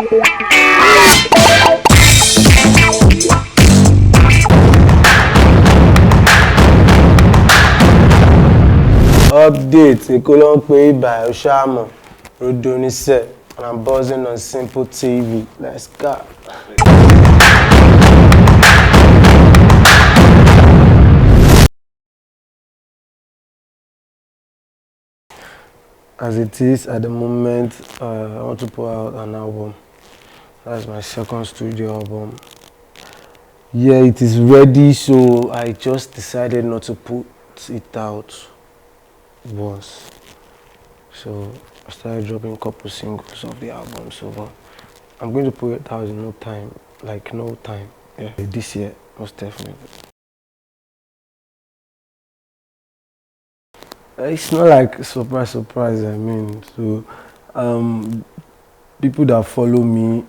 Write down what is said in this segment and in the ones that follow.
Update, Nicola Pay by Oshamo, Rodonise, and I'm buzzing on SimpleTV. Let's go. As it is at the moment, I want to put out an album. That's my second studio album. Yeah, it is ready, so I just decided not to put it out once. So I started dropping a couple singles of the album, so I'm going to put it out in no time, yeah, this year, most definitely. It's not like surprise, I mean, so people that follow me,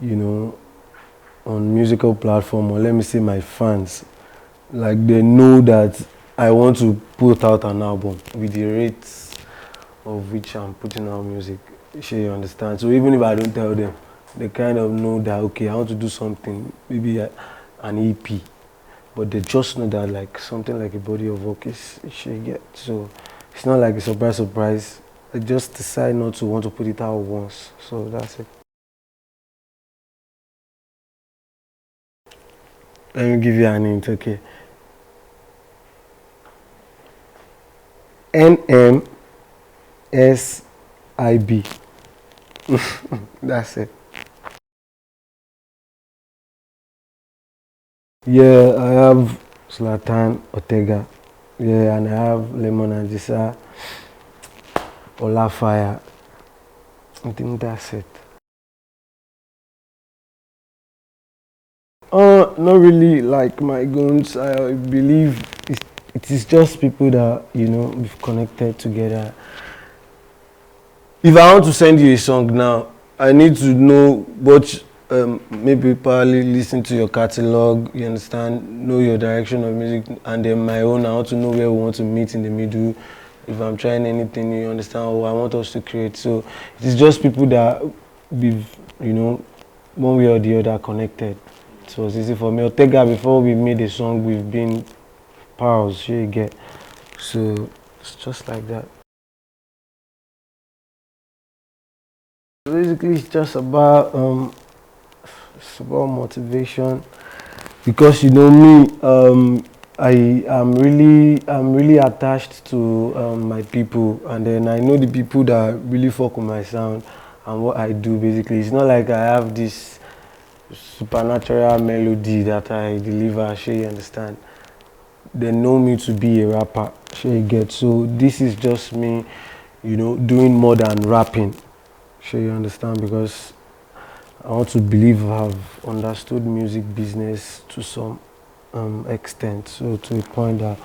you know, on musical platform, or let me say my fans, like they know that I want to put out an album with the rates of which I'm putting out music. You understand? So even if I don't tell them, they kind of know that, okay, I want to do something, maybe an EP, but they just know that like something like a body of work is get. So it's not like a surprise. I just decide not to want to put it out once. So that's it. Let me give you an hint, okay? NMSIB. That's it. Yeah, I have Zlatan Ortega. Yeah, and I have Lemon and Jisa, Olafire. I think that's it. Not really like my guns. I believe it is just people that, you know, we've connected together. If I want to send you a song now, I need to know what, maybe probably listen to your catalog, you understand, know your direction of music, and then my own, I want to know where we want to meet in the middle. If I'm trying anything, you understand, or I want us to create. So it is just people that we've, you know, one way or the other connected. So it's easy for me. Ortega, before we made a song, we've been pals, you get. So it's just like that. Basically, it's just about motivation, because you know me, I'm really attached to my people, and then I know the people that really fuck with my sound and what I do. Basically, it's not like I have this supernatural melody that I deliver. You understand? They know me to be a rapper. You get? So this is just me, you know, doing more than rapping. You understand? Because I want to believe I've understood music business to some extent, so to a point that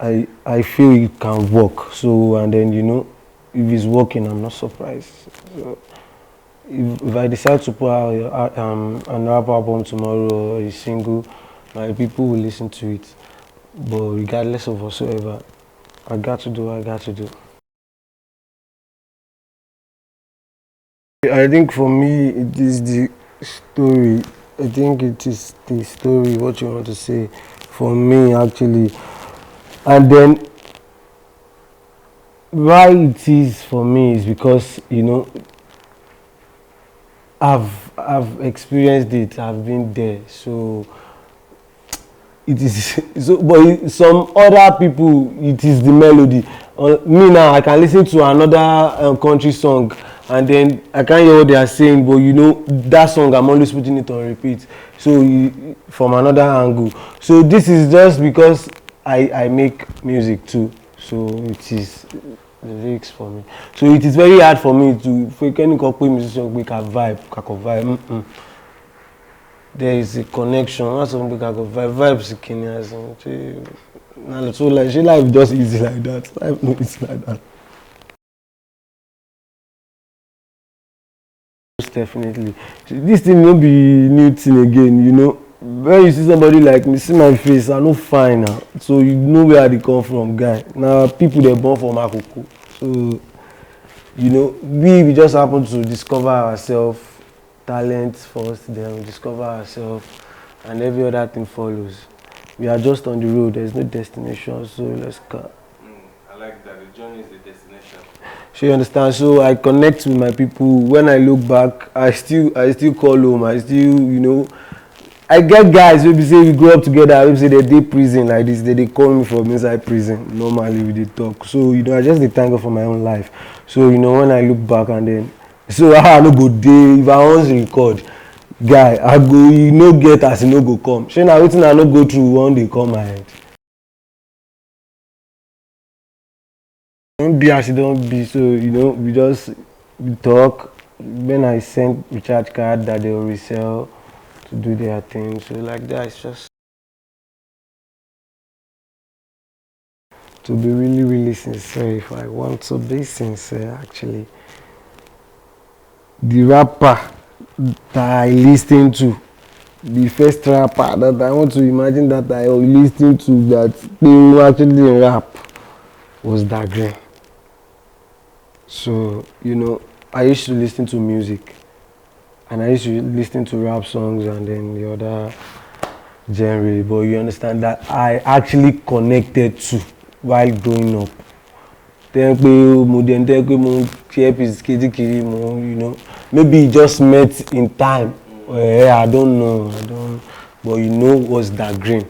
I feel it can work. So, and then, you know, if it's working, I'm not surprised. So, if I decide to put out an rap album tomorrow or a single, my people will listen to it. But regardless of whatsoever, I got to do what I got to do. I think for me, it is the story. I think it is the story, what you want to say, for me actually. And then, why it is for me is because, you know, I've experienced it, I've been there. So it is so, but some other people, it is the melody. Me now, I can listen to another country song, and then I can't hear what they are saying, but you know that song I'm always putting it on repeat. So from another angle. So this is just because I make music too. So it is the lyrics for me. So it is very hard for me to musician we can vibe. There is a connection. Once somebody can go vibes so like she life just easy like that. Life no easy like that. Most definitely. This thing will be new thing again, you know. When you see somebody like me, see my face, I no fine now. So you know where they come from, guy. Now people they born from Akoko. So you know, we just happen to discover ourselves talent first, then we discover ourselves, and every other thing follows. We are just on the road. There's no destination, so let's go. I like that. The journey is the destination. So you understand? So I connect with my people. When I look back, I still call home. I still, I get guys wey be say we grow up together, wey be say they dey prison like this, they call me from inside prison. Normally we dey talk. So I just dey thank God for my own life. So when I look back and then, so how I no go dey if I wan record, guy, I go get as e no go come. Shey na wetin I no go through one day come my head. Don't be as e don be. So we talk. When I send recharge card that they will resell to do their thing. So like that, it's just to be really, really sincere. If I want to be sincere, actually, the rapper that I listen to, the first rapper that I want to imagine that I listened to that they actually rap was that Green. So I used to listen to music, and I used to listen to rap songs and then the other genre, but you understand that I actually connected to while growing up. Then maybe it just met in time. I don't know, but what's that Green.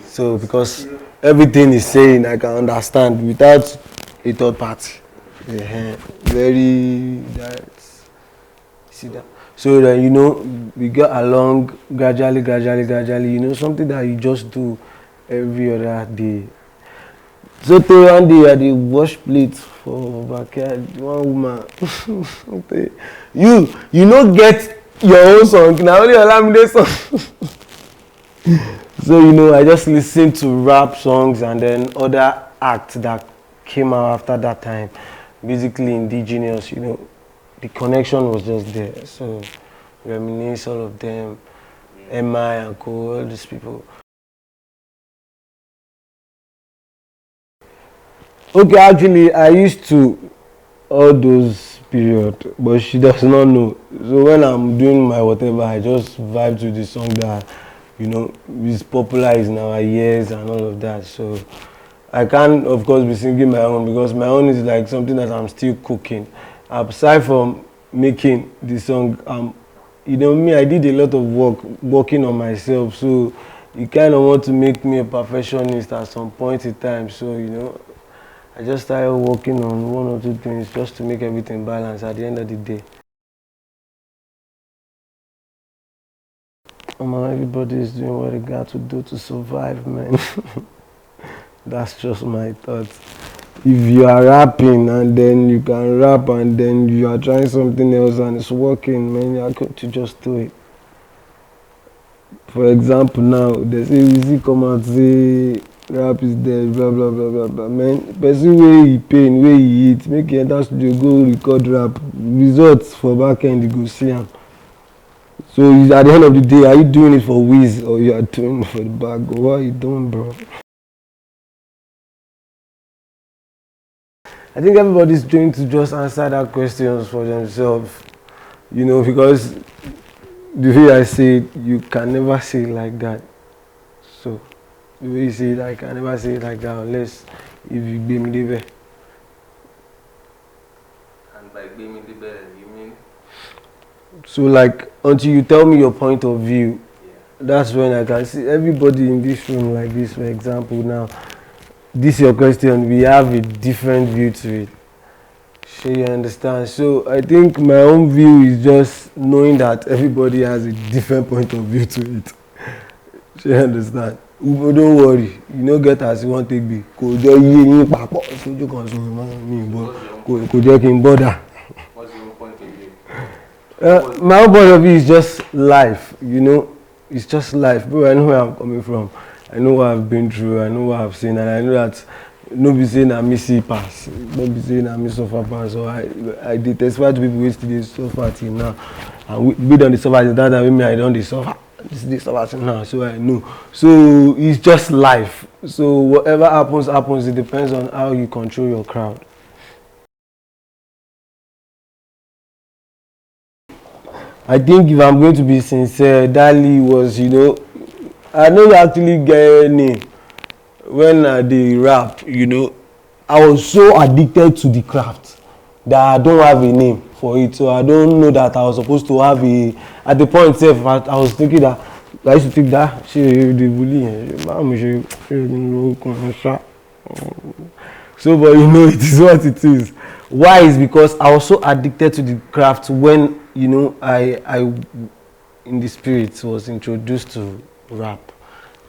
So because everything is saying, I can understand without a third party. Very direct. See that. So then we got along gradually. Something that you just do every other day. So one day I dey wash plates for backyard. One woman, you no get your own song. Na only Olamide song. So I just listen to rap songs and then other acts that came out after that time, basically indigenous. The connection was just there. So reminisce all of them, MI and Co, all these people. Okay, actually, I used to all those period, but she does not know. So when I'm doing my whatever, I just vibe to the song that is popular in our ears and all of that. So I can't, of course, be singing my own because my own is like something that I'm still cooking. Aside from making the song, I did a lot of work working on myself. So you kind of want to make me a perfectionist at some point in time. So I just started working on one or two things just to make everything balance at the end of the day. Everybody is doing what they got to do to survive, man. That's just my thoughts. If you are rapping and then you can rap and then you are trying something else and it's working, man, you are going to just do it. For example, now they say we come out say rap is dead, blah blah blah blah blah. Man, person wey he pain, wey he eat, make he enter studio go record rap. Results for back end you go see am. So at the end of the day, are you doing it for whiz or you are doing it for the bag? What are you doing, bro? I think everybody's trying to just answer that questions for themselves, because the way I say it, you can never say it like that. So the way you say it, I can never say it like that unless if you give me the best. And by give me the best, you mean? So like until you tell me your point of view, that's when I can see everybody in this room like this, for example. Now, this your question, we have a different view to it. So you understand? So I think my own view is just knowing that everybody has a different point of view to it. So you understand? Don't worry, you no get as you want to be. Kò jẹ́ yé yín papọ̀ sójú kan sórí mi bọ́ kò jẹ́ kí n bother. What's your point of view? My own point of view is just life, it's just life. Bro, I know where I'm coming from. I know what I've been through, I know what I've seen, and I know that no be saying I miss see pass, no be saying I miss suffer pass. So I dey testify to people wey still dey suffer till now, and we don dey suffer till that time wey I don dey suffer. This dey suffer till now, so I know. So it's just life. So whatever happens. It depends on how you control your crowd. I think if I'm going to be sincere, Dali was, I don't actually get any when I dey rap, I was so addicted to the craft that I don't have a name for it. So I don't know that I was supposed to have at the point itself, I was thinking that I used to think that so, but it is what it is. Why is because I was so addicted to the craft when, I in the spirit was introduced to rap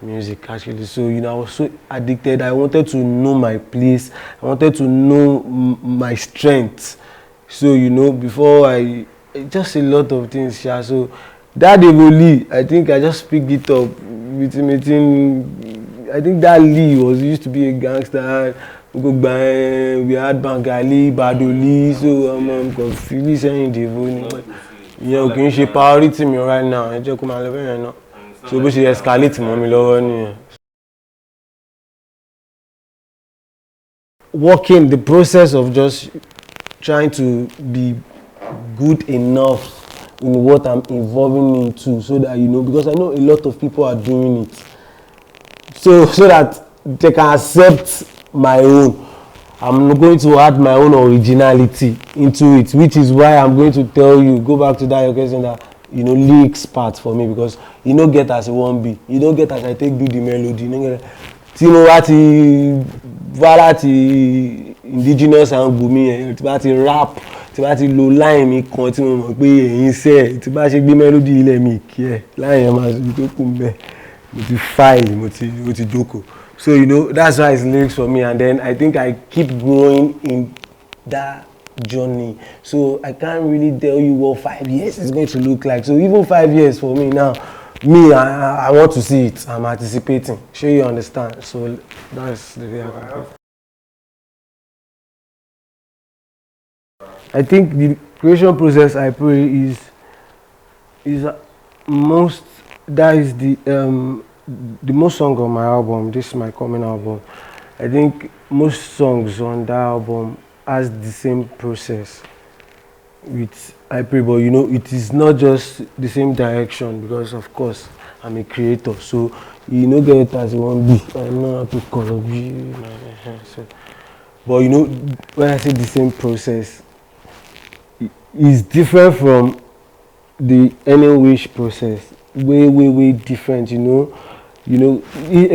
music actually. So, I was so addicted. I wanted to know my place. I wanted to know my strength. So, before just a lot of things. Yeah. So, that Davolee, I think I just picked it up with meeting. I think that Lee used to be a gangster. We had Bangali, Badoli, so confused saying Davolee. Ò kì í ṣe priority mi right now. Ẹ jẹ́ kó máa lọ bẹ́ẹ̀ yẹn náà. So bó ṣe escalate mọ́ mi lọ́wọ́ nìyẹn. Working, the process of just trying to be good enough in what I'm involving into, so that because I know a lot of people are doing it, so that they can accept my own. I'm going to add my own originality into it, which is why I'm going to tell you, go back to that your question, that lyrics part for me, because you don't get as it won't be, you don't get as I take do the melody, you don't get tí mo bá ti indigenous and bùnmi yẹn, tí bá ti rap, tí bá ti lo line mi kan tí mo mọ̀ pé ẹ̀yin sẹ́, tí bá ṣe gbé melody ilẹ̀ mi kí ẹ̀ line yẹn máa ṣe tó kù mbẹ̀, mo ti file, mo ti jókòó. So that's why it's lyrics for me, and then I think I keep growing in that journey. So I can't really tell you what 5 years is going to look like. So even 5 years for me now, I want to see it. I'm anticipating. Sure you understand. So that's the way I can put it. I think the creation process, I pray, is most, that is the most song on my album. This is my coming album. I think most songs on that album has the same process with I pray, but it is not just the same direction, because of course I'm a creator, so get it as one be. I'm not to color be. So, but when I say the same process, it's different from the Any Wish process. Way different. A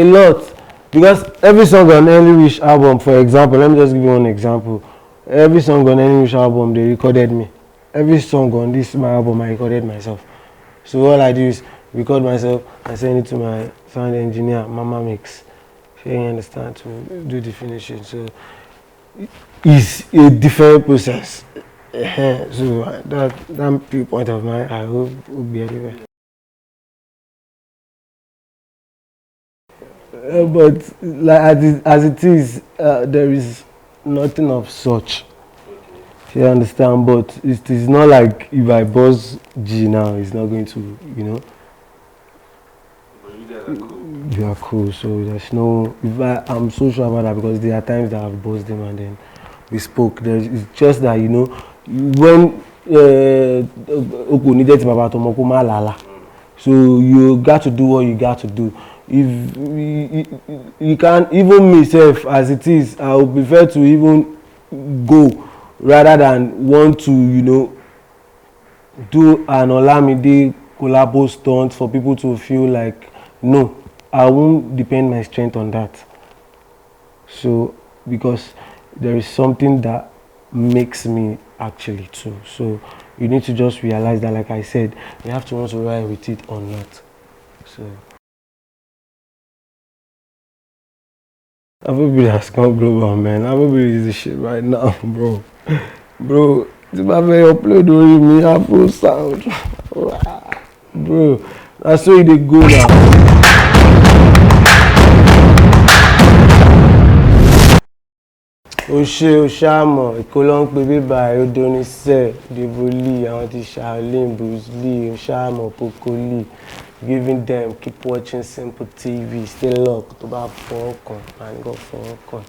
lot, because every song on Any Wish album, for example, let me just give you one example. Every song on Any Wish album, they recorded me. Every song on this my album, I recorded myself. So all I do is record myself and send it to my sound engineer, Mama Mix. You understand, to do the finishing. So it's a different process. So that viewpoint of mine, I hope will be anywhere. But like as it is, there is nothing of such. You understand? But it is not like if I buzz G now, it's not going to, But you guys are cool. You are cool. So there's no. I'm so sure about that, because there are times that I've buzzed him and then we spoke. It's just that when so you got to do what you got to do. If you can't, even myself as it is, I would prefer to even go rather than want to do an Olamide collabo stunt for people to feel like, no, I won't depend my strength on that. So because there is something that makes me actually too. So you need to just realize that, like I said, you have to want to ride with it or not. So everybody has gone global, man. Everybody is the shit right now, bro. Bro, if I upload with me, Afro sound. Bro, that's where they go now. Oshamo, Ìkólọ́ ń pe bíbá Odonisẹ́, Davolee, àwọn ti Shaolin, Bruce Lee, Oshamo, Pokoli, giving them, keep watching SimpleTV, stay locked, tó bá fọwọ́ kàn, and go fọwọ́ kàn.